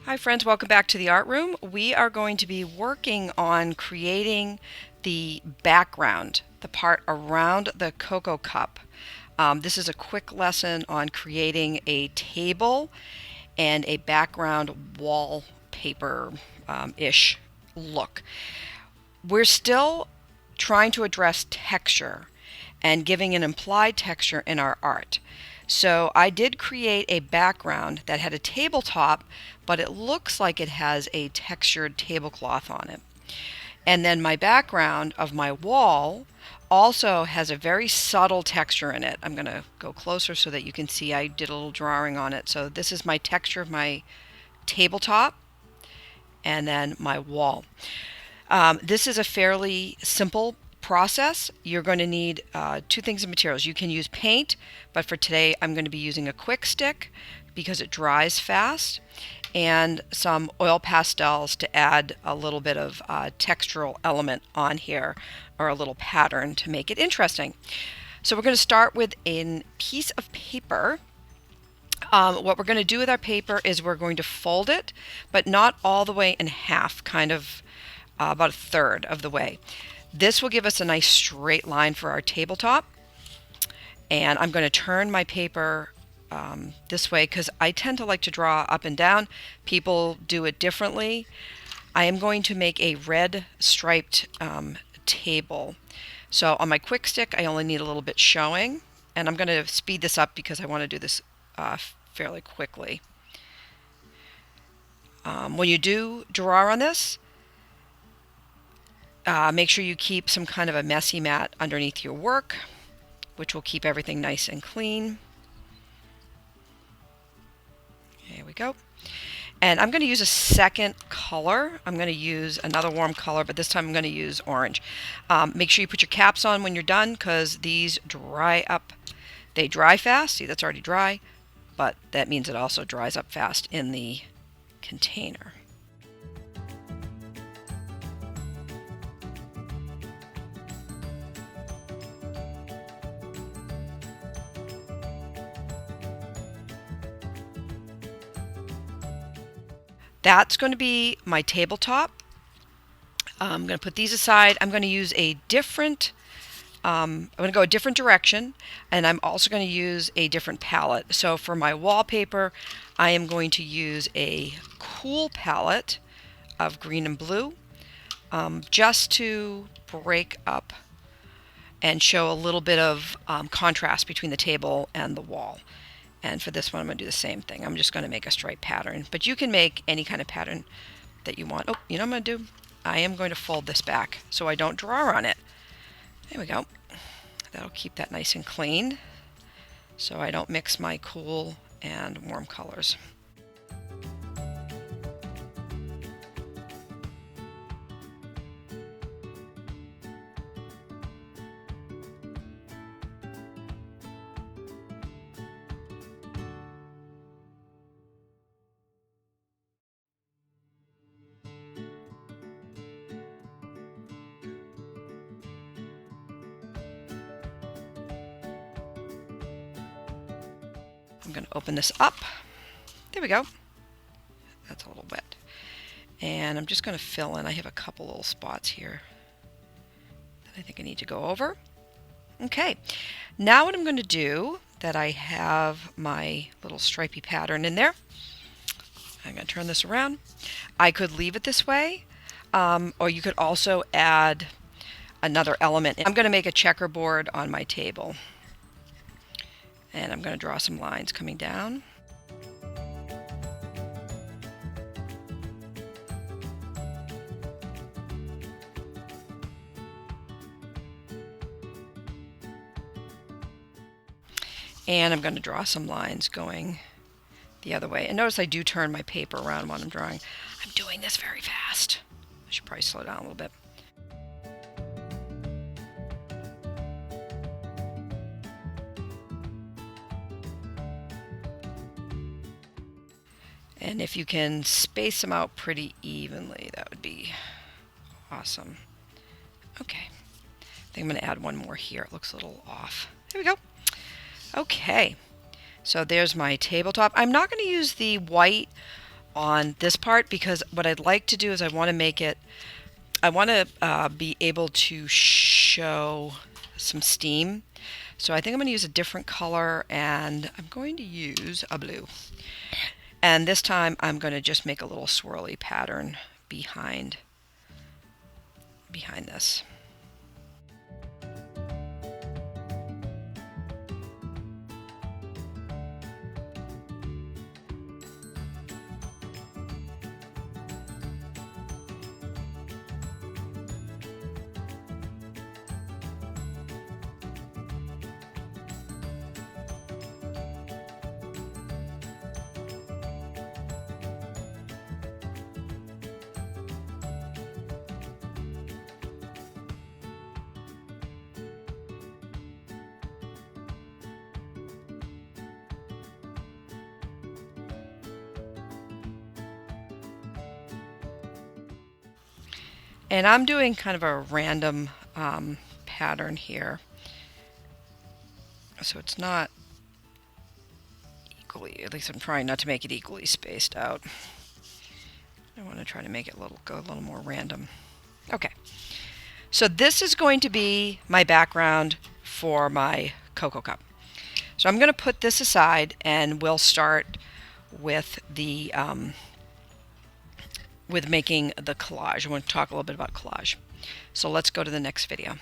Hi friends, welcome back to the art room. We are going to be working on creating the background, the part around the cocoa cup. This is a quick lesson on creating a table and a background wallpaper-ish look. We're still trying to address texture and giving an implied texture in our art. So I did create a background that had a tabletop, but it looks like it has a textured tablecloth on it. And then my background of my wall also has a very subtle texture in it. I'm going to go closer so that you can see I did a little drawing on it. So this is my texture of my tabletop and then my wall. This is a fairly simple process. You're going to need two things of materials. You can use paint, but for today I'm going to be using a quick stick because it dries fast, and some oil pastels to add a little bit of textural element on here, or a little pattern to make it interesting. So we're going to start with a piece of paper. What we're going to do with our paper is we're going to fold it, but not all the way in half, kind of about a third of the way. This will give us a nice straight line for our tabletop. And I'm going to turn my paper this way because I tend to like to draw up and down. People do it differently. I am going to make a red striped table. So on my quick stick, I only need a little bit showing. And I'm going to speed this up because I want to do this fairly quickly. When you do draw on this, make sure you keep some kind of a messy mat underneath your work, which will keep everything nice and clean. Here we go. And I'm going to use a second color. I'm going to use another warm color, but this time I'm going to use orange. Make sure you put your caps on when you're done because these dry up. They dry fast. See, that's already dry, but that means it also dries up fast in the container. That's going to be my tabletop. I'm going to put these aside. I'm going to use a different, I'm going to go a different direction, and I'm also going to use a different palette. So for my wallpaper, I am going to use a cool palette of green and blue, just to break up and show a little bit of contrast between the table and the wall. And for this one, I'm going to do the same thing. I'm just going to make a straight pattern. But you can make any kind of pattern that you want. Oh, you know what I'm going to do? I am going to fold this back so I don't draw on it. There we go. That'll keep that nice and clean so I don't mix my cool and warm colors. I'm going to open this up. There we go. That's a little wet. And I'm just going to fill in. I have a couple little spots here that I think I need to go over. Okay. Now what I'm going to do, that I have my little stripy pattern in there, I'm going to turn this around. I could leave it this way, or you could also add another element. I'm going to make a checkerboard on my table. And I'm going to draw some lines coming down. And I'm going to draw some lines going the other way. And notice I do turn my paper around when I'm drawing. I'm doing this very fast. I should probably slow down a little bit. And if you can space them out pretty evenly, that would be awesome. Okay, I think I'm going to add one more here. It looks a little off. There we go. Okay, so there's my tabletop. I'm not going to use the white on this part because what I'd like to do is I want to be able to show some steam. So I think I'm going to use a different color, and I'm going to use a blue. And this time I'm going to just make a little swirly pattern behind this. And I'm doing kind of a random pattern here. So it's not equally, at least I'm trying not to make it equally spaced out. I want to try to make it go a little more random. Okay. So this is going to be my background for my cocoa cup. So I'm going to put this aside and we'll start with the with making the collage. I want to talk a little bit about collage. So let's go to the next video.